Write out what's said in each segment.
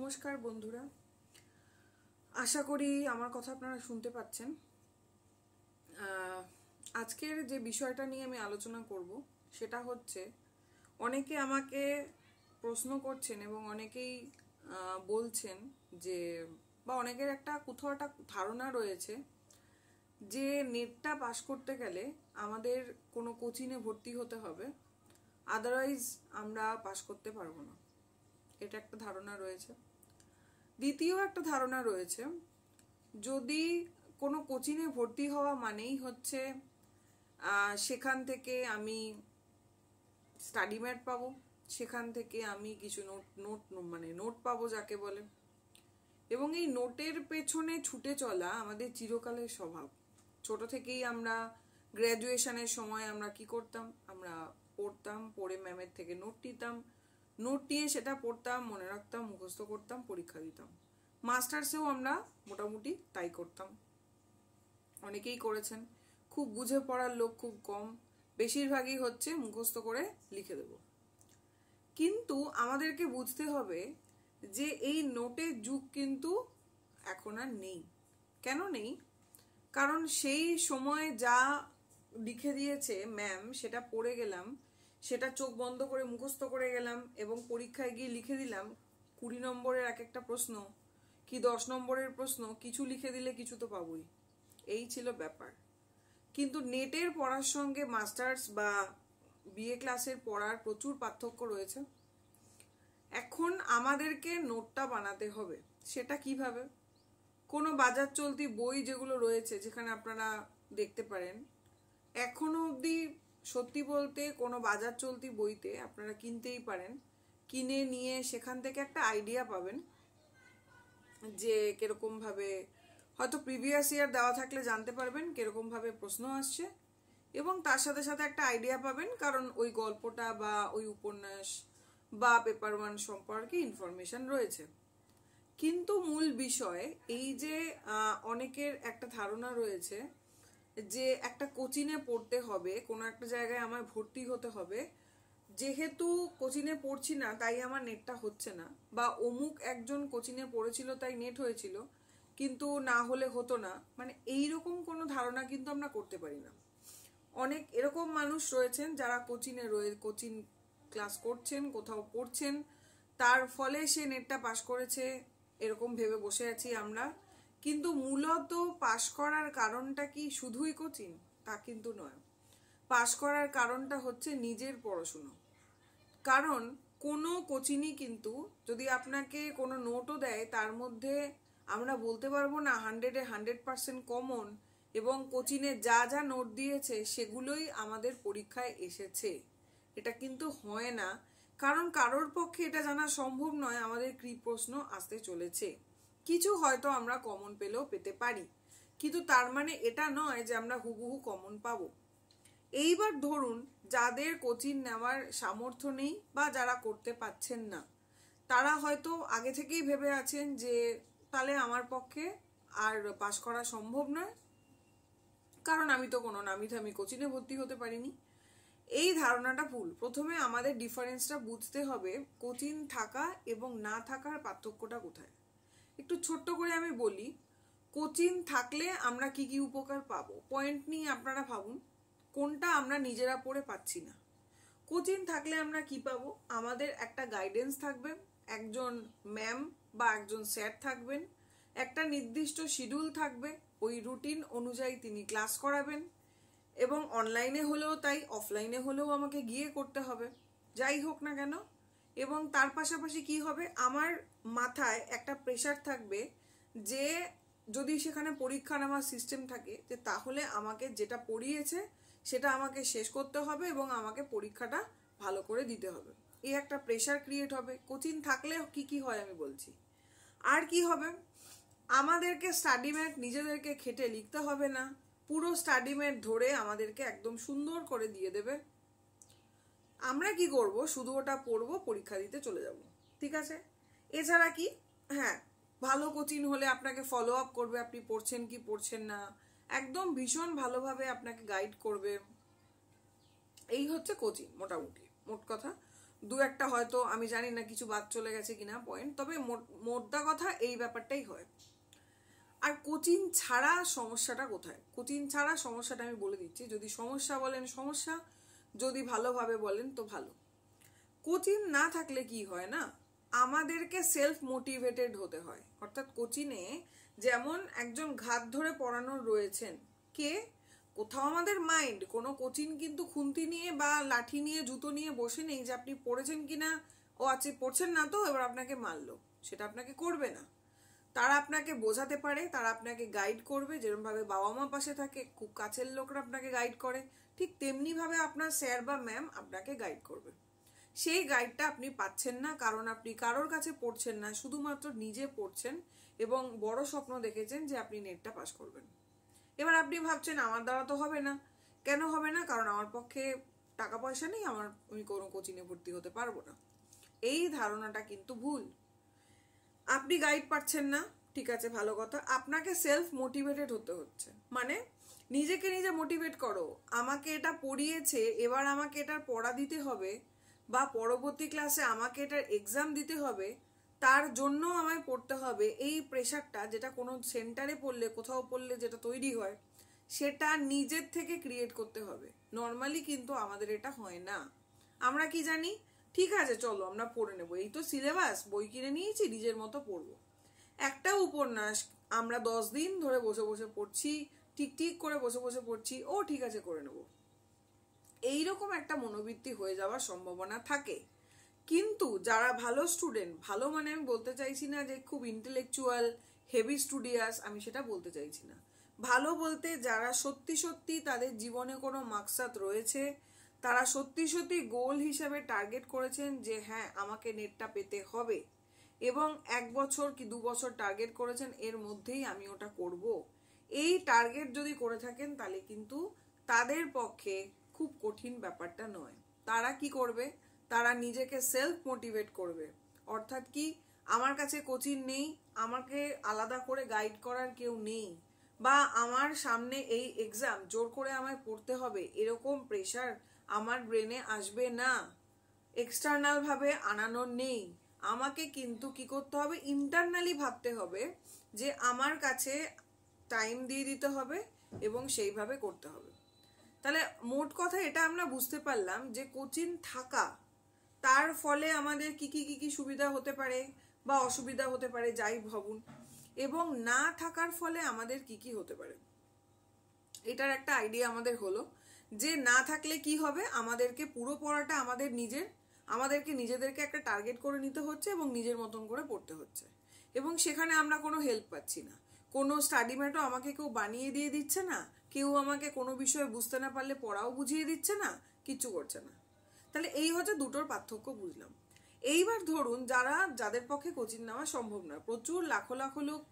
নমস্কার বন্ধুরা, আশা করি আমার কথা আপনারা শুনতে পাচ্ছেন। আজকের যে বিষয়টা নিয়ে আমি আলোচনা করব সেটা হচ্ছে, অনেকে আমাকে প্রশ্ন করছেন এবং অনেকেই বলছেন যে, বা অনেকের একটা কোথাও একটা ধারণা রয়েছে যে নেটটা পাস করতে গেলে আমাদের কোনো কোচিংয়ে ভর্তি হতে হবে, আদারওয়াইজ আমরা পাস করতে পারবো না। এটা একটা ধারণা রয়েছে। দ্বিতীয় একটা ধারণা রয়েছে, যদি কোনো কোচিংয়ে ভর্তি হওয়া মানেই হচ্ছে সেখান থেকে আমি স্টাডি ম্যাট পাবো, সেখান থেকে আমি কিছু নোট পাবো যাকে বলে, এবং এই নোটের পেছনে ছুটে চলা আমাদের চিরকালের স্বভাব। ছোট থেকেই আমরা গ্র্যাজুয়েশনের সময় আমরা কি করতাম, আমরা পড়তাম, পড়ে ম্যামের থেকে নোট নিতাম, নোট নিয়ে সেটা পড়তাম, মনে রাখতাম, মুখস্থ করতাম, পরীক্ষা দিতাম। মাস্টার্সেও আমরা মোটামুটি তাই করতাম, অনেকেই করেছেন। খুব বুঝে পড়ার লোক খুব কম, বেশিরভাগই হচ্ছে মুখস্থ করে লিখে দেব। কিন্তু আমাদেরকে বুঝতে হবে যে এই নোটের যুগ কিন্তু এখন আর নেই। কেন নেই? কারণ সেই সময় যা লিখে দিয়েছে ম্যাম সেটা পড়ে গেলাম, সেটা চোখ বন্ধ করে মুখস্থ করে গেলাম এবং পরীক্ষায় গিয়ে লিখে দিলাম 20 নম্বরের এক একটা প্রশ্ন কি 10 নম্বরের প্রশ্ন, কিছু লিখে দিলে কিছু তো পাবোই। এই ছিল ব্যাপার। কিন্তু নেটের পড়ার সঙ্গে মাস্টার্স বা বিএ ক্লাসের পড়ার প্রচুর পার্থক্য রয়েছে। এখন আমাদেরকে নোটটা বানাতে হবে। সেটা কিভাবে? কোনো বাজার চলতি বই যেগুলো রয়েছে, যেখানে আপনারা দেখতে পারেন, এখনো অবধি সত্যি বলতে কোনো বাজার চলতি বইতে আপনারা কিনতেই পারেন, কিনে নিয়ে সেখান থেকে একটা আইডিয়া পাবেন যে কিরকম ভাবে, হয়তো প্রিভিয়াস ইয়ার দেওয়া থাকলে জানতে পারবেন কিরকম ভাবে প্রশ্ন আসছে, এবং তার সাথে সাথে একটা আইডিয়া পাবেন কারণ ওই গল্পটা বা ওই উপন্যাস বা পেপার ওয়ান সম্পর্কে ইনফরমেশন রয়েছে। কিন্তু মূল বিষয় এই যে অনেকের একটা ধারণা রয়েছে যে একটা কোচিংয়ে পড়তে হবে, কোনো একটা জায়গায় আমার ভর্তি হতে হবে, যেহেতু কোচিংয়ে পড়ছি না তাই আমার নেটটা হচ্ছে না, বা অমুক একজন কোচিংয়ে পড়েছিল তাই নেট হয়েছিল, কিন্তু না হলে হতো না। মানে এইরকম কোনো ধারণা কিন্তু আমরা করতে পারি না। অনেক এরকম মানুষ রয়েছেন যারা কোচিং ক্লাস করছেন, কোথাও পড়ছেন, তার ফলে সে নেটটা পাশ করেছে এরকম ভেবে বসে আছি আমরা। কিন্তু মূলত পাশ করার কারণটা কি শুধুই কোচিং? তা কিন্তু নয়। পাশ করার কারণটা হচ্ছে নিজের পড়াশুনো। কারণ কোনো কোচিংই কিন্তু যদি আপনাকে কোনো নোটও দেয়, তার মধ্যে আমরা বলতে পারবো না 100-এ 100% কমন, এবং কোচিংয়ে যা যা নোট দিয়েছে সেগুলোই আমাদের পরীক্ষায় এসেছে, এটা কিন্তু হয় না। কারণ কারোর পক্ষে এটা জানা সম্ভব নয় আমাদের কি প্রশ্ন আসতে চলেছে। কিছু হয়তো আমরা কমন পেলেও পেতে পারি, কিন্তু তার মানে এটা নয় যে আমরা হুবহু কমন পাবো। এইবার ধরুন যাদের কোচিং নেওয়ার সামর্থ্য নেই বা যারা করতে পাচ্ছেন না, তারা হয়তো আগে থেকেই ভেবে আছেন যে তাহলে আমার পক্ষে আর পাশ করা সম্ভব নয়, কারণ আমি তো কোনো নামি দামি কোচিংয়ে ভর্তি হতে পারিনি। এই ধারণাটা ভুল। প্রথমে আমাদের ডিফারেন্সটা বুঝতে হবে, কোচিং থাকা এবং না থাকার পার্থক্যটা কোথায়। একটু ছোট্ট করে আমি বলি, কোচিং থাকলে আমরা কি কি উপকার পাবো পয়েন্ট নিয়ে আপনারা ভাবুন, কোনটা আমরা নিজেরা পড়ে পাচ্ছি না। কোচিং থাকলে আমরা কি পাবো? আমাদের একটা গাইডেন্স থাকবে, একজন ম্যাম বা একজন স্যার থাকবেন, একটা নির্দিষ্ট শিডিউল থাকবে, ওই রুটিন অনুযায়ী তিনি ক্লাস করাবেন, এবং অনলাইনে হলেও তাই, অফলাইনে হলেও আমাকে গিয়ে করতে হবে, যাই হোক না কেন। এবং তার পাশাপাশি কি হবে, আমার মাথায় একটা প্রেশার থাকবে যে যদি সেখানে পরীক্ষা নেওয়ার সিস্টেম থাকে, যে তাহলে আমাকে যেটা পড়িয়েছে সেটা আমাকে শেষ করতে হবে এবং আমাকে পরীক্ষাটা ভালো করে দিতে হবে। এই একটা প্রেশার ক্রিয়েট হবে। কোচিং থাকলে কি কি হয় আমি বলছি। আর কি হবে, আমাদেরকে স্টাডি ম্যাট নিজেদেরকে খেটে লিখতে হবে না, পুরো স্টাডি ম্যাট ধরে আমাদেরকে একদম সুন্দর করে দিয়ে দেবে। আমরা কি করব, শুধু ওটা পড়বো, পরীক্ষা দিতে চলে যাব, ঠিক আছে। এছাড়া কি, হ্যাঁ, ভালো কোচিং হলে আপনাকে ফলো আপ করবে, আপনি পড়ছেন কি পড়ছেন না, একদম ভীষণ ভালোভাবে আপনাকে গাইড করবে। এই হচ্ছে কোচিং মোটামুটি, মোট কথা। দু একটা হয়তো আমি জানি না কিছু বাদ চলে গেছে কিনা পয়েন্ট, তবে মোদ্দা কথা এই ব্যাপারটাই হয়। আর কোচিং ছাড়া সমস্যাটা কোথায়? কোচিং ছাড়া সমস্যাটা আমি বলে দিচ্ছি। যদি সমস্যা বলেন সমস্যা, যদি ভালোভাবে বলেন তো ভালো। কোচিং না থাকলে কি হয় না, আমাদেরকে সেলফ মোটিভেটেড হতে হয়। অর্থাৎ কোচিংয়ে যেমন একজন ঘাত ধরে পড়ানোর রয়েছেন, কে? কোথাও আমাদের মাইন্ড। কোনো কোচিং কিন্তু খুন্তি নিয়ে বা লাঠি নিয়ে জুতো নিয়ে বসে নেই যে আপনি পড়েছেন কিনা, ও আচ্ছা পড়ছেন না তো এবার আপনাকে মারলো, সেটা আপনাকে করবে না। তারা আপনাকে বোঝাতে পারে, তারা আপনাকে গাইড করবে, যেরকমভাবে বাবা মা পাশে থাকে, খুব কাছের লোকরা আপনাকে গাইড করে, ঠিক তেমনিভাবে আপনার স্যার বা ম্যাম আপনাকে গাইড করবে। সেই গাইডটা আপনি পাচ্ছেন না কারণ আপনি কারোর কাছে পড়ছেন না, শুধুমাত্র নিজে পড়ছেন এবং বড় স্বপ্ন দেখেছেন যে আপনি নেটটা পাস করবেন। এবার আপনি ভাবছেন আমার দ্বারা তো হবে না। কেন হবে না? কারণ আমার পক্ষে টাকা পয়সা নেই, আমি কোনো কোচিংয়ে ভর্তি হতে পারবো না। এই ধারণাটা কিন্তু ভুল। আপনি গাইড পাচ্ছেন না, ঠিক আছে, ভালো কথা। আপনাকে সেলফ মোটিভেটেড হতে হচ্ছে, মানে নিজেকে নিজে মোটিভেট করো। আমাকে এটা পড়িয়েছে, এবার আমাকে এটার পড়া দিতে হবে, বা পরবর্তী ক্লাসে আমাকে এটার এক্সাম দিতে হবে, তার জন্য আমায় পড়তে হবে। এই প্রেশারটা, যেটা কোনো সেন্টারে পড়লে, কোথাও পড়লে যেটা তৈরি হয়, সেটা নিজের থেকে ক্রিয়েট করতে হবে। নর্মালি কিন্তু আমাদের এটা হয় না। আমরা কি জানি, ঠিক আছে চলো আমরা পড়ে নেবো, এই তো সিলেবাস, বই কিনে নিয়েছি, নিজের মতো পড়বো। একটা উপন্যাস আমরা 10 দিন ধরে বসে বসে পড়ছি, ঠিক ঠিক করে বসে বসে পড়ছি, ও ঠিক আছে করে নেবো। এইরকম একটা মনোবৃত্তি হয়ে যাওয়ার সম্ভাবনা থাকে। কিন্তু যারা ভালো স্টুডেন্ট, ভালো মানে আমি বলতে চাইছি না যে খুব ইন্টেলেকচুয়াল হেভি স্টুডিয়াস, আমি সেটা বলতে চাইছি না। ভালো বলতে যারা সত্যি সত্যি তাদের জীবনে কোনো মাকসাদ রয়েছে, তারা সত্যি সত্যি গোল হিসেবে টার্গেট করেছেন যে হ্যাঁ আমাকে নেটটা পেতে হবে, এবং 1 বছর কি 2 বছর টার্গেট করেছেন, এর মধ্যেই আমি ওটা করব। এই টার্গেট যদি করে থাকেন তাহলে কিন্তু তাদের পক্ষে খুব কঠিন ব্যাপারটা নয়। তারা কি করবে? তারা নিজেকে সেলফ মোটিভেট করবে। অর্থাৎ কি, আমার কাছে কোচিং নেই, আমাকে আলাদা করে গাইড করার কেউ নেই, বা আমার সামনে এই এক্সাম জোর করে আমায় পড়তে হবে, এরকম প্রেশার আমার ব্রেনে আসবে না, এক্সটার্নাল ভাবে আনানো নেই। আমাকে কিন্তু কি করতে হবে, ইন্টারনালি ভাবতে হবে যে আমার কাছে টাইম দিয়ে দিতে হবে এবং সেইভাবে করতে হবে। তাহলে মোট কথা এটা আমরা বুঝতে পারলাম যে কোচিং থাকা, তার ফলে আমাদের কি কি কি কি সুবিধা হতে পারে বা অসুবিধা হতে পারে, যাই ভাবুন, এবং না থাকার ফলে আমাদের কি কি হতে পারে, এটার একটা আইডিয়া আমাদের হলো। যে না থাকলে কি হবে, আমাদেরকে পুরো পড়াটা আমাদেরকে নিজেদেরকে একটা টার্গেট করে নিতে হচ্ছে এবং নিজের মতন করে পড়তে হচ্ছে, এবং সেখানে আমরা কোনো হেল্প পাচ্ছি না। কোনো স্টাডি ম্যাটও আমাকে কেউ বানিয়ে দিয়ে দিচ্ছে না, কেউ আমাকে কোনো বিষয়ে বুঝতে না পারলে পড়াও বুঝিয়ে দিচ্ছে না, কিচ্ছু করছে না। তাহলে এই হচ্ছে দুটোর পার্থক্য বুঝলাম। এইবার ধরুন যাদের পক্ষে কোচিং নেওয়া সম্ভব না, প্রচুর লাখো লাখো লোক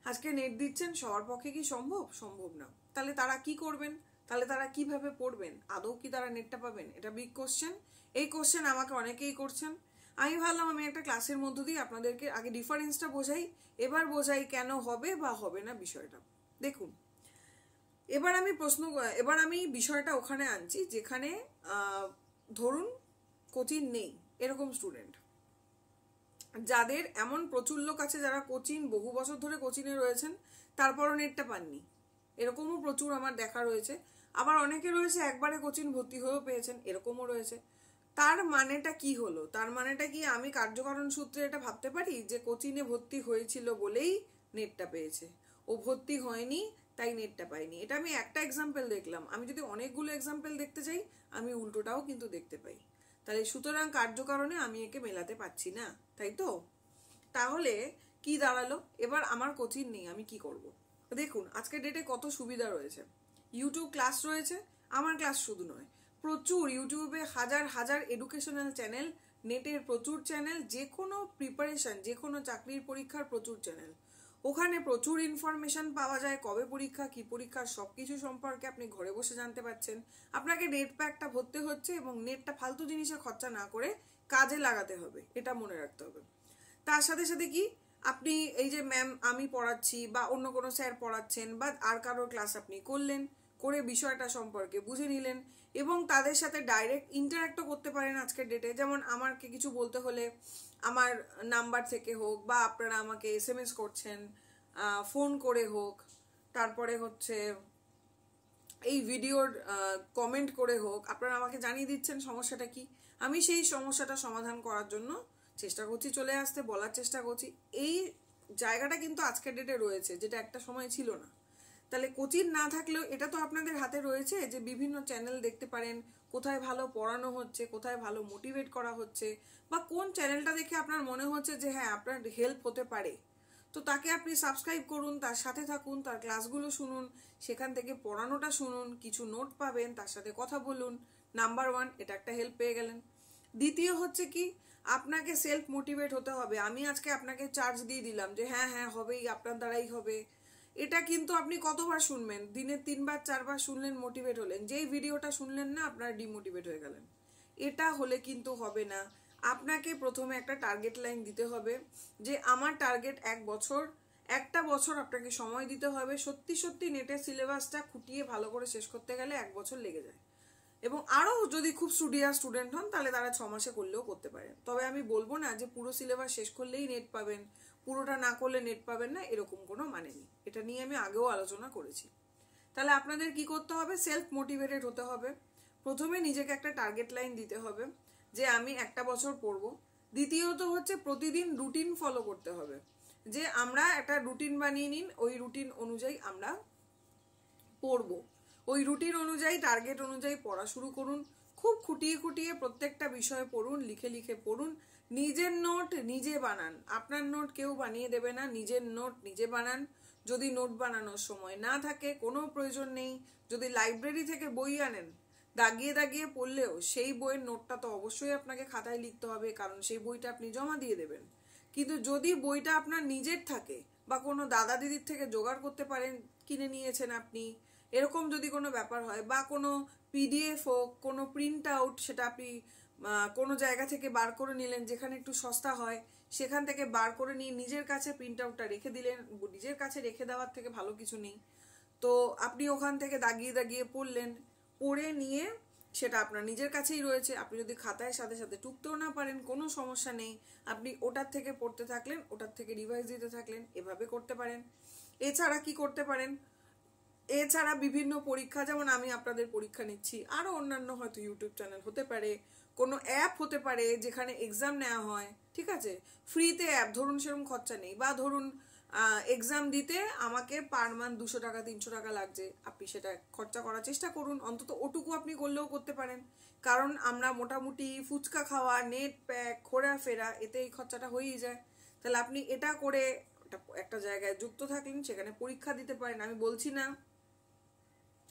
আজকে নেট দিচ্ছেন, সবার পক্ষে কি সম্ভব না। তাহলে তারা কি করবেন? তাহলে তারা কিভাবে পড়বেন? আদৌ কি তারা নেটটা পাবেন? এটা বিগ কোশ্চেন। এই কোশ্চেন আমাকে অনেকেই করছেন। আমি ভাবলাম আমি একটা ক্লাসের মধ্য দিয়ে আপনাদেরকে আগে ডিফারেন্সটা বোঝাই, এবার বোঝাই কেন হবে বা হবে না বিষয়টা। দেখুন, এবার আমি বিষয়টা ওখানে আনছি যেখানে ধরুন কোচিং নেই, এরকম স্টুডেন্ট, যাদের এমন প্রচুর লোক আছে যারা বহু বছর ধরে কোচিংয়ে রয়েছেন, তারপরও নেটটা পাননি, এরকমও প্রচুর আমার দেখা রয়েছে। আবার অনেকে রয়েছে একবারে কোচিং ভর্তি হয়েও পেয়েছেন, এরকমও রয়েছে। তার মানেটা কি হলো? তার মানেটা কি আমি কার্যকারণ সূত্রে এটা ভাবতে পারি যে কোচিংয়ে ভর্তি হয়েছিল বলেই নেটটা পেয়েছে, ও ভর্তি হয়নি তাই নেটটা পাইনি? এটা আমি একটা এক্সাম্পল দেখলাম, আমি যদি অনেকগুলো এক্সাম্পল দেখতে চাই আমি উল্টোটাও কিন্তু দেখতে পাই। তাহলে সুতরাং কার্যকারণে আমি একে মেলাতে পারছি না, তাই তো? তাহলে কি দাঁড়ালো? এবার আমার কোচিং নেই, আমি কি করব? দেখুন আজকের ডেটে কত সুবিধা রয়েছে। ইউটিউব ক্লাস রয়েছে, আমার ক্লাস শুধু নয়, প্রচুর ইউটিউবে হাজার হাজার এডুকেশনাল চ্যানেল, নেটের প্রচুর চ্যানেল, যে কোনো প্রিপারেশন, যে কোনো চাকরির পরীক্ষার প্রচুর চ্যানেল, ওখানে প্রচুর ইনফরমেশন পাওয়া যায়, কবে পরীক্ষা, কি পরীক্ষা, সবকিছু সম্পর্কে আপনি ঘরে বসে জানতে পারছেন। আপনাকে নেট প্যাকটা ভরতে হচ্ছে এবং নেটটা ফালতু জিনিসে খরচা না করে কাজে লাগাতে হবে, এটা মনে রাখতে হবে। তার সাথে সাথে কি, আপনি এই যে ম্যাম আমি পড়াচ্ছি বা অন্য কোনো স্যার পড়াচ্ছেন বা আর কারোর ক্লাস আপনি করলেন, করে বিষয়টা সম্পর্কে বুঝে নিলেন, এবং তাদের সাথে ডাইরেক্ট ইন্টারাক্টও করতে পারেন আজকের ডেটে। যেমন আমাকে কিছু বলতে হলে আমার নাম্বার থেকে হোক, বা আপনারা আমাকে SMS করছেন, ফোন করে হোক, তারপরে হচ্ছে এই ভিডিওর কমেন্ট করে হোক, আপনারা আমাকে জানিয়ে দিচ্ছেন সমস্যাটা কি। আমি সেই সমস্যাটা সমাধান করার জন্য চেষ্টা করছি, চলে আসতে, বলার চেষ্টা করছি। এই জায়গাটা কিন্তু আজকের ডেটে রয়েছে, যেটা একটা সময় ছিল না। তাহলে কোচিং না থাকলেও এটা তো আপনাদের হাতে রয়েছে যে বিভিন্ন চ্যানেল দেখতে পারেন, কোথায় ভালো পড়ানো হচ্ছে, কোথায় ভালো মোটিভেট করা হচ্ছে, বা কোন চ্যানেলটা দেখে আপনার মনে হচ্ছে যে হ্যাঁ আপনার হেল্প হতে পারে, তো তাকে আপনি সাবস্ক্রাইব করুন, তার সাথে থাকুন, তার ক্লাসগুলো শুনুন, সেখান থেকে পড়ানোটা শুনুন, কিছু নোট পাবেন, তার সাথে কথা বলুন। নাম্বার 1, এটা একটা হেল্প পেয়ে গেলেন। দ্বিতীয় হচ্ছে কি, আপনাকে সেলফ মোটিভেট হতে হবে। আমি আজকে আপনাকে চার্জ দিয়ে দিলাম যে হ্যাঁ হ্যাঁ হবেই, আপনার দ্বারাই হবে। এটা কিন্তু আপনি কতবার শুনবেন? দিনে 3বার 4বার শুনলেন, মোটিভেট হলেন। যেই ভিডিওটা শুনলেন না, আপনার ডিমোটিভেট হয়ে গেলেন। এটা হলে কিন্তু হবে না। আপনাকে প্রথমে একটা টার্গেট লাইন দিতে হবে যে আমার টার্গেট 1 বছর। একটা বছর আপনাকে সময় দিতে হবে। সত্যি সত্যি নেটের সিলেবাসটা খুঁটিয়ে ভালো করে শেষ করতে গেলে 1 বছর লেগে যায়। এবং আরও যদি খুব স্টুডিয়াস স্টুডেন্ট হন তাহলে তারা 6 মাসে করলেও করতে পারেন। তবে আমি বলবো না যে পুরো সিলেবাস শেষ করলেই নেট পাবেন, পুরোটা না করলে নেট পাবেন না, এরকম কোনো মানে নেই। এটা নিয়ে আমি আগেও আলোচনা করেছি। তাহলে আপনাদের কি করতে হবে? সেলফ মোটিভেটেড হতে হবে। প্রথমে নিজেকে একটা টার্গেট লাইন দিতে হবে যে আমি 1 বছর পড়বো। দ্বিতীয়ত হচ্ছে প্রতিদিন রুটিন ফলো করতে হবে, যে আমরা একটা রুটিন বানিয়ে নিন, ওই রুটিন অনুযায়ী আমরা পড়বো। ওই রুটিন অনুযায়ী, টার্গেট অনুযায়ী পড়া শুরু করুন। খুব খুঁটিয়ে খুঁটিয়ে প্রত্যেকটা বিষয় পড়ুন, লিখে লিখে পড়ুন। নিজের নোট নিজে বানান। আপনার নোট কেউ বানিয়ে দেবে না, নিজের নোট নিজে বানান। যদি নোট বানানোর সময় না থাকে, কোনো প্রয়োজন নেই, যদি লাইব্রেরি থেকে বই আনেন, দাগিয়ে দাগিয়ে পড়লেও সেই বইয়ের নোটটা তো অবশ্যই আপনাকে খাতায় লিখতে হবে, কারণ সেই বইটা আপনি জমা দিয়ে দেবেন। কিন্তু যদি বইটা আপনার নিজের থাকে, বা কোনো দাদা দিদির থেকে জোগাড় করতে পারেন, কিনে নিয়েছেন আপনি, এরকম যদি কোনো ব্যাপার হয়, বা কোনো PDF হোক, কোনো প্রিন্ট আউট, সেটা আপনি কোনো জায়গা থেকে বার করে নিলেন যেখানে একটু সস্তা হয়, সেখান থেকে বার করে নিয়ে নিজের কাছে প্রিন্ট আউটটা রেখে দিলেন। নিজের কাছে রেখে দেওয়ার থেকে ভালো কিছু নেই। তো আপনি ওখান থেকে দাগিয়ে দাগিয়ে পড়লেন, পড়ে নিয়ে সেটা আপনার নিজের কাছেই রয়েছে। আপনি যদি খাতায় সাথে সাথে টুকতেও না পারেন, কোনো সমস্যা নেই, আপনি ওটার থেকে পড়তে থাকলেন, ওটার থেকে রিভাইজ দিতে থাকলেন, এভাবে করতে পারেন। এছাড়া কি করতে পারেন? এছাড়া বিভিন্ন পরীক্ষা, যেমন আমি আপনাদের পরীক্ষা নিচ্ছি, আরো অন্যান্য হয়তো ইউটিউব চ্যানেল হতে পারে, কোনো অ্যাপ হতে পারে যেখানে এক্সাম নেওয়া হয়, ঠিক আছে, ফ্রিতে অ্যাপ, ধরুন সেরকম খরচা নেই, বা ধরুন এক্সাম দিতে আমাকে পার মান্থ 200 টাকা 300 টাকা লাগছে, আপনি সেটা খরচা করার চেষ্টা করুন। অন্তত ওটুকু আপনি করলেও করতে পারেন, কারণ আমরা মোটামুটি ফুচকা খাওয়া, নেট প্যাক, ঘোরাফেরা, এতে এই খরচাটা হয়েই যায়। তাহলে আপনি এটা করে একটা জায়গায় যুক্ত থাকলেন, সেখানে পরীক্ষা দিতে পারেন। আমি বলছি না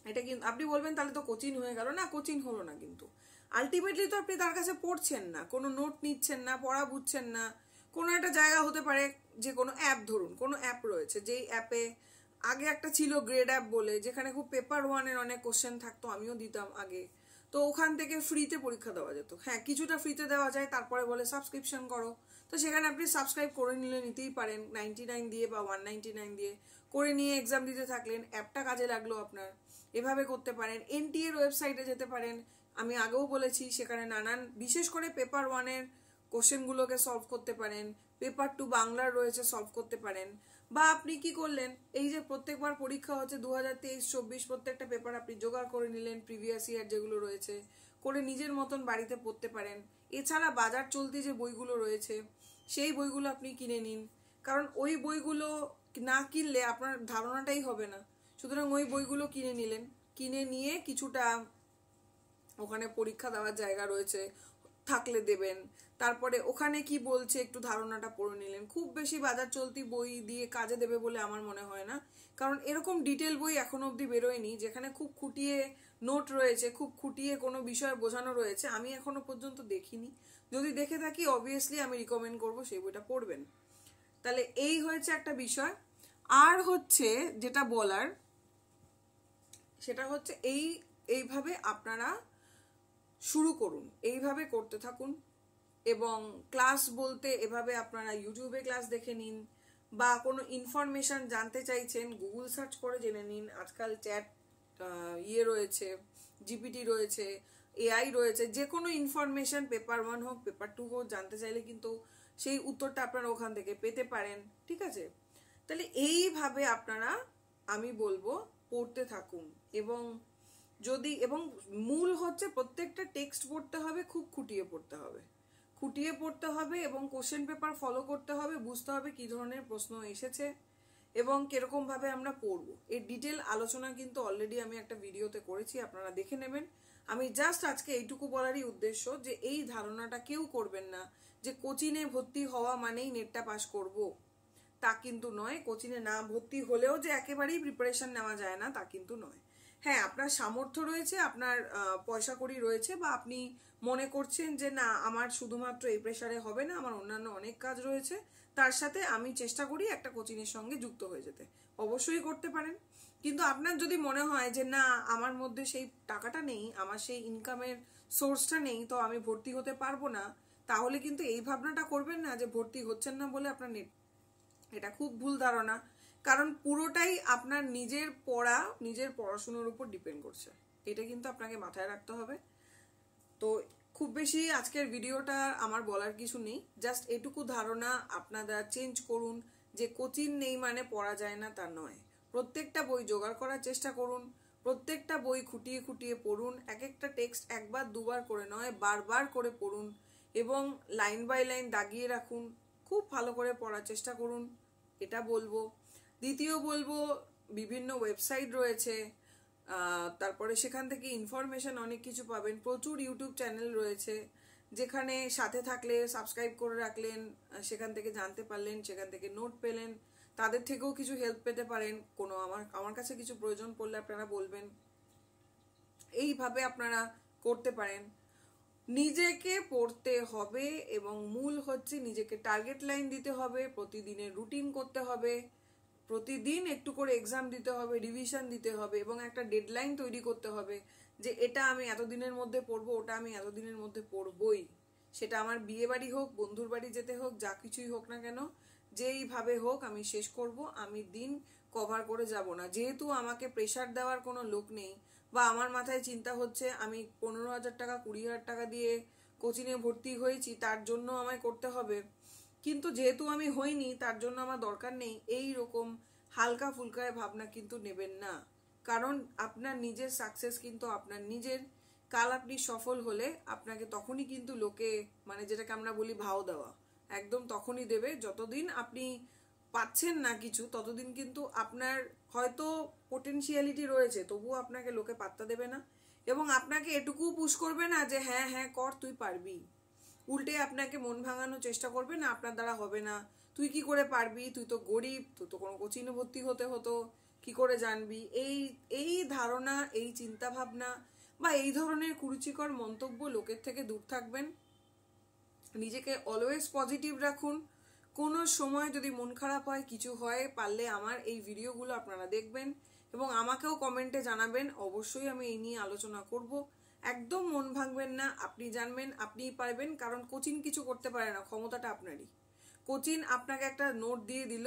এটা, কিন্তু আপনি বলবেন তাহলে তো কোচিং হয়ে গেল। না, কোচিং হলো না, কিন্তু আলটিমেটলি তো আপনি তার কাছে পড়ছেন না, কোনো নোট নিচ্ছেন না, পড়া বুঝছেন না। কোনো একটা জায়গা হতে পারে, যে কোনো অ্যাপ, ধরুন কোনো অ্যাপ রয়েছে, যেই অ্যাপে আগে একটা ছিল গ্রেড অ্যাপ বলে, যেখানে খুব পেপার 1-এর অনেক কোশ্চেন থাকতো, আমিও দিতাম আগে। তো ওখান থেকে ফ্রিতে পরীক্ষা দেওয়া যেত। হ্যাঁ, কিছুটা ফ্রিতে দেওয়া যায়, তারপরে বলে সাবস্ক্রিপশন করো। তো সেখানে আপনি সাবস্ক্রাইব করে নিলে নিতেই পারেন 99 দিয়ে বা 199 দিয়ে, করে নিয়ে এক্সাম দিতে থাকলেন, অ্যাপটা কাজে লাগলো আপনার। এভাবে করতে পারেন। NTA ওয়েবসাইটে যেতে পারেন, আমি আগেও বলেছি, সেখানে নানান, বিশেষ করে পেপার 1-এর কোশ্চেনগুলোকে সলভ করতে পারেন। পেপার 2 বাংলার রয়েছে, সলভ করতে পারেন। বা আপনি কি করলেন, এই যে প্রত্যেকবার পরীক্ষা হচ্ছে 2023-24, প্রত্যেকটা পেপার আপনি জোগাড় করে নিলেন, প্রিভিয়াস ইয়ার যেগুলো রয়েছে, করে নিজের মতন বাড়িতে পড়তে পারেন। এছাড়া বাজার চলতি যে বইগুলো রয়েছে, সেই বইগুলো আপনি কিনে নিন, কারণ ওই বইগুলো না কিনলে আপনার ধারণাটাই হবে না। সুতরাং ওই বইগুলো কিনে নিলেন, কিনে নিয়ে কিছুটা ওখানে পরীক্ষা দেওয়ার জায়গা রয়েছে, থাকলে দেবেন। তারপরে ওখানে কি বলছে একটু ধারণাটা পড়ে নিলেন। খুব বেশি বাজার চলতি বই দিয়ে কাজে দেবে বলে আমার মনে হয় না, কারণ এরকম ডিটেল বই এখনো অবধি বেরোয়নি যেখানে খুব খুঁটিয়ে নোট রয়েছে, খুব খুঁটিয়ে কোনো বিষয় বোঝানো রয়েছে, আমি এখনো পর্যন্ত দেখিনি। যদি দেখে থাকি অবভিয়াসলি আমি রিকমেন্ড করবো সেই বইটা পড়বেন। তাহলে এই হয়েছে একটা বিষয়। আর হচ্ছে যেটা বলার, সেটা হচ্ছে এইভাবে আপনারা শুরু করুন, এইভাবে করতে থাকুন। এবং ক্লাস বলতে এভাবে আপনারা ইউটিউবে ক্লাস দেখে নিন, বা কোনো ইনফরমেশন জানতে চাইছেন গুগল সার্চ করে জেনে নিন। আজকাল চ্যাট রয়েছে, জিপিটি রয়েছে, এআই রয়েছে, যে কোনো ইনফরমেশন পেপার 1 হোক পেপার 2 হোক জানতে চাইলে কিন্তু সেই উত্তরটা আপনারা ওখান থেকে পেতে পারেন। ঠিক আছে, তাহলে এইভাবে আপনারা আমি বলবো পড়তে থাকুন। এবং মূল হচ্ছে প্রত্যেকটা টেক্সট পড়তে হবে, খুব খুঁটিয়ে পড়তে হবে, এবং কোশ্চেন পেপার ফলো করতে হবে, বুঝতে হবে কি ধরনের প্রশ্ন এসেছে এবং কিরকম ভাবে আমরা পড়বো। এর ডিটেল আলোচনা কিন্তু অলরেডি আমি একটা ভিডিওতে করেছি, আপনারা দেখে নেবেন। আমি জাস্ট আজকে এইটুকু বলারই উদ্দেশ্য যে এই ধারণাটা কেউ করবেন না যে কোচিনে ভর্তি হওয়া মানেই নেটটা পাস করব, তা কিন্তু নয়। কোচিনে না ভর্তি হলেও যে একেবারেই প্রিপারেশন নেওয়া যায় না, তা কিন্তু নয়। হ্যাঁ, আপনার সামর্থ্য রয়েছে, আপনার পয়সা কড়ি রয়েছে, বা আপনি মনে করছেন যে না আমার শুধুমাত্র এই প্রেসারে হবে না, আমার অন্যান্য অনেক কাজ রয়েছে, তার সাথে আমি চেষ্টা করি একটা কোচিংয়ের সঙ্গে যুক্ত হয়ে যেতে, অবশ্যই করতে পারেন। কিন্তু আপনার যদি মনে হয় যে না আমার মধ্যে সেই টাকাটা নেই, আমার সেই ইনকামের সোর্সটা নেই, তো আমি ভর্তি হতে পারবো না, তাহলে কিন্তু এই ভাবনাটা করবেন না যে ভর্তি হচ্ছেন না বলে আপনার নেট, এটা খুব ভুল ধারণা। কারণ পুরোটাই আপনার নিজের পড়াশোনার উপর ডিপেন্ড করছে, এটা কিন্তু আপনাকে মাথায় রাখতে হবে। তো খুব বেশি আজকের ভিডিওটা আমার বলার কিছু নেই, জাস্ট এটুকু ধারণা আপনারা চেঞ্জ করুন যে কোচিং নেই মানে পড়া যায় না, তা নয়। প্রত্যেকটা বই জোগাড় করার চেষ্টা করুন, প্রত্যেকটা বই খুঁটিয়ে খুঁটিয়ে পড়ুন, এক একটা টেক্সট একবার দুবার করে নয় বারবার করে পড়ুন, এবং লাইন বাই লাইন দাগিয়ে রাখুন, খুব ভালো করে পড়ার চেষ্টা করুন, এটা বলবো। দ্বিতীয় বলবো, বিভিন্ন ওয়েবসাইট রয়েছে, তারপরে সেখান থেকে ইনফরমেশন অনেক কিছু পাবেন। প্রচুর ইউটিউব চ্যানেল রয়েছে, যেখানে সাথে থাকলে সাবস্ক্রাইব করে রাখলেন, সেখান থেকে জানতে পারলেন, সেখান থেকে নোট পেলেন, তাদের থেকেও কিছু হেল্প পেতে পারেন। কোনো আমার কাছে কিছু প্রয়োজন পড়লে আপনারা বলবেন, এইভাবে আপনারা করতে পারেন। নিজেকে পড়তে হবে এবং মূল হচ্ছে নিজেকে টার্গেট লাইন দিতে হবে, প্রতিদিনের রুটিন করতে হবে, প্রতিদিন একটু করে এক্সাম দিতে হবে, রিভিশন দিতে হবে, এবং একটা ডেডলাইন তৈরি করতে হবে যে এটা আমি এতদিনের মধ্যে পড়বো, ওটা আমি এতদিনের মধ্যে পড়বই। সেটা আমার বিয়ে বাড়ি হোক, বন্ধুর বাড়ি যেতে হোক, যা কিছুই হোক না কেন, যেইভাবে হোক আমি শেষ করব, আমি দিন কভার করে যাব না। যেহেতু আমাকে প্রেশার দেওয়ার কোনো লোক নেই, বা আমার মাথায় চিন্তা হচ্ছে আমি 15,000 টাকা 20,000 টাকা দিয়ে কোচিংয়ে ভর্তি হয়েছি, তার জন্য আমায় করতে হবে, কিন্তু যেহেতু আমি হইনি তার জন্য আমার দরকার নেই, এই রকম হালকা ফুলকায় ভাবনা কিন্তু নেবেন না। কারণ আপনার নিজের সাকসেস কিন্তু আপনার নিজের। কাল আপনি সফল হলে আপনাকে তখনই কিন্তু লোকে, মানে যেটাকে আমরা বলি ভাও দেওয়া, একদম তখনই দেবে। যতদিন আপনি পাচ্ছেন না কিছু, ততদিন কিন্তু আপনার হয়তো পোটেনশিয়ালিটি রয়েছে, তবুও আপনাকে লোকে পাত্তা দেবে না, এবং আপনাকে এটুকু পুশ করবে না যে হ্যাঁ হ্যাঁ কর, তুই পারবি। উল্টে আপনাকে মন ভাঙানোর চেষ্টা করবে না, আপনার দ্বারা হবে না, তুই কি করে পারবি, তুই তো গরিব, তুই তো কোনো কোচিংয়ে ভর্তি হতে হতো, কি করে জানবি। এই ধারণা, এই চিন্তা ভাবনা বা এই ধরনের কুরুচিকর মন্তব্য লোকের থেকে দূর থাকবেন। নিজেকে অলওয়েজ পজিটিভ রাখুন। কোনো সময় যদি মন খারাপ হয়, কিছু হয়, পারলে আমার এই ভিডিওগুলো আপনারা দেখবেন এবং আমাকেও কমেন্টে জানাবেন, অবশ্যই আমি এই নিয়ে আলোচনা করব। একদম মন ভাঙবেন না, আপনি জানবেন আপনিই পারবেন, কারণ কোচিং কিছু করতে পারে না, ক্ষমতাটা আপনারই। কোচিং আপনাকে একটা নোট দিয়ে দিল,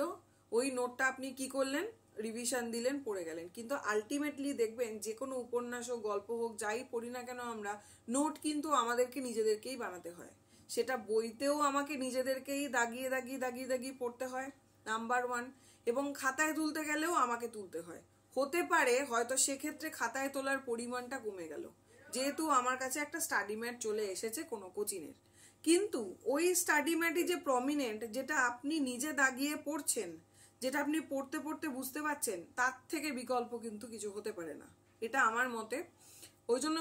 ওই নোটটা আপনি কি করলেন, রিভিশন দিলেন, পড়ে গেলেন, কিন্তু আলটিমেটলি দেখবেন যে কোনো উপন্যাস হোক, গল্প হোক, যাই পড়ি না কেন আমরা, নোট কিন্তু আমাদেরকে নিজেদেরকেই বানাতে হয়। সেটা বইতেও আমাকে নিজেদেরকেই দাগিয়ে দাগিয়ে দাগিয়ে দাগিয়ে পড়তে হয়, নাম্বার 1, এবং খাতায় তুলতে গেলেও আমাকে তুলতে হয়। হতে পারে হয়তো সেক্ষেত্রে খাতায় তোলার পরিমাণটা কমে গেল, যেহেতু আমার কাছে একটা স্টাডি ম্যাট চলে এসেছে কোনো কোচিংয়ের, কিন্তু ওই স্টাডি ম্যাটই যে প্রমিনেন্ট, যেটা আপনি নিজে দাগিয়ে পড়ছেন, যেটা আপনি পড়তে পড়তে বুঝতে পারছেন, তার থেকে বিকল্প কিন্তু কিছু হতে পারে না, এটা আমার মতে। ওই জন্য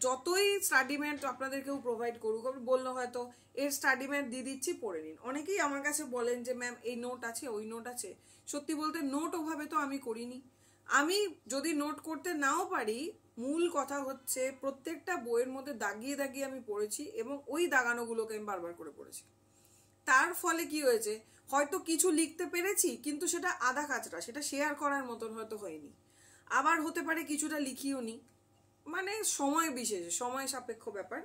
যতই স্টাডি ম্যাট আপনাদের কেউ প্রোভাইড করুক, আমি বললো হয়তো এর স্টাডি ম্যাট দিয়ে দিচ্ছি, পড়ে নিন। অনেকেই আমার কাছে বলেন যে ম্যাম এই নোট আছে, ওই নোট আছে। সত্যি বলতে নোট ওভাবে তো আমি করিনি। আমি যদি নোট করতে নাও পারি, মূল কথা হচ্ছে প্রত্যেকটা বইয়ের মধ্যে দাগিয়ে দাগিয়ে আমি পড়েছি, এবং ওই দাগানোগুলোকে আমি বারবার করে পড়েছি। তার ফলে কি হয়েছে, হয়তো কিছু লিখতে পেরেছি, কিন্তু সেটা আধা কাচরা, সেটা শেয়ার করার মতন হয়তো হয়নি। আবার হতে পারে কিছুটা লিখিও নি, মানে সময় বিশেষে, সময় সাপেক্ষ ব্যাপার।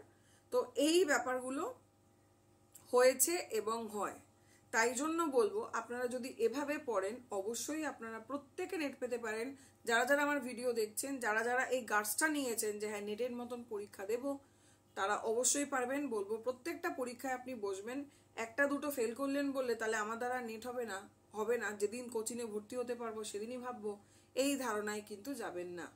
তো এই ব্যাপারগুলো হয়েছে এবং হয়, তাই জন্য বলবো আপনারা যদি এভাবে পড়েন অবশ্যই আপনারা প্রত্যেকে নেট পেতে পারেন। যারা যারা আমার ভিডিও দেখছেন, যারা যারা এই গার্ডসটা নিয়েছেন যে হ্যাঁ নেটের মতন পরীক্ষা দেব, তারা অবশ্যই পারবেন। বলবো প্রত্যেকটা পরীক্ষায় আপনি বসবেন। একটা দুটো ফেল করলেন বললে তাহলে আমার দ্বারা নেট হবে না, যেদিন কোচিংয়ে ভর্তি হতে পারবো সেদিনই ভাববো, এই ধারণায় কিন্তু যাবেন না।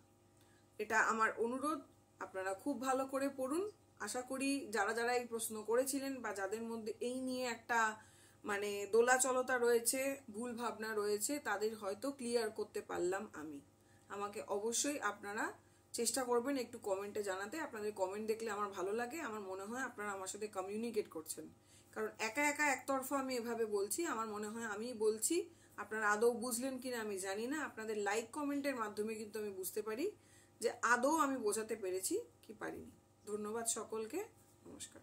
এটা আমার অনুরোধ, আপনারা খুব ভালো করে পড়ুন। আশা করি যারা যারা এই প্রশ্ন করেছিলেন বা যাদের মধ্যে এই নিয়ে একটা মানে দোলাচলতা রয়েছে, ভুল ভাবনা রয়েছে, তাদের হয়তো ক্লিয়ার করতে পারলাম আমি। আমাকে অবশ্যই আপনারা চেষ্টা করবেন একটু কমেন্টে জানাতে। আপনাদের কমেন্ট দেখলে আমার ভালো লাগে, আমার মনে হয় আপনারা আমার সাথে কমিউনিকেট করছেন। কারণ একা একা একতরফা আমি এভাবে বলছি, আমার মনে হয় আমি বলছি, আপনারা আদৌ বুঝলেন কিনা আমি জানি না। আপনাদের লাইক কমেন্টের মাধ্যমে কিন্তু আমি বুঝতে পারি যে আদৌ আমি বোঝাতে পেরেছি কি পারিনি। ধন্যবাদ সকলকে, নমস্কার।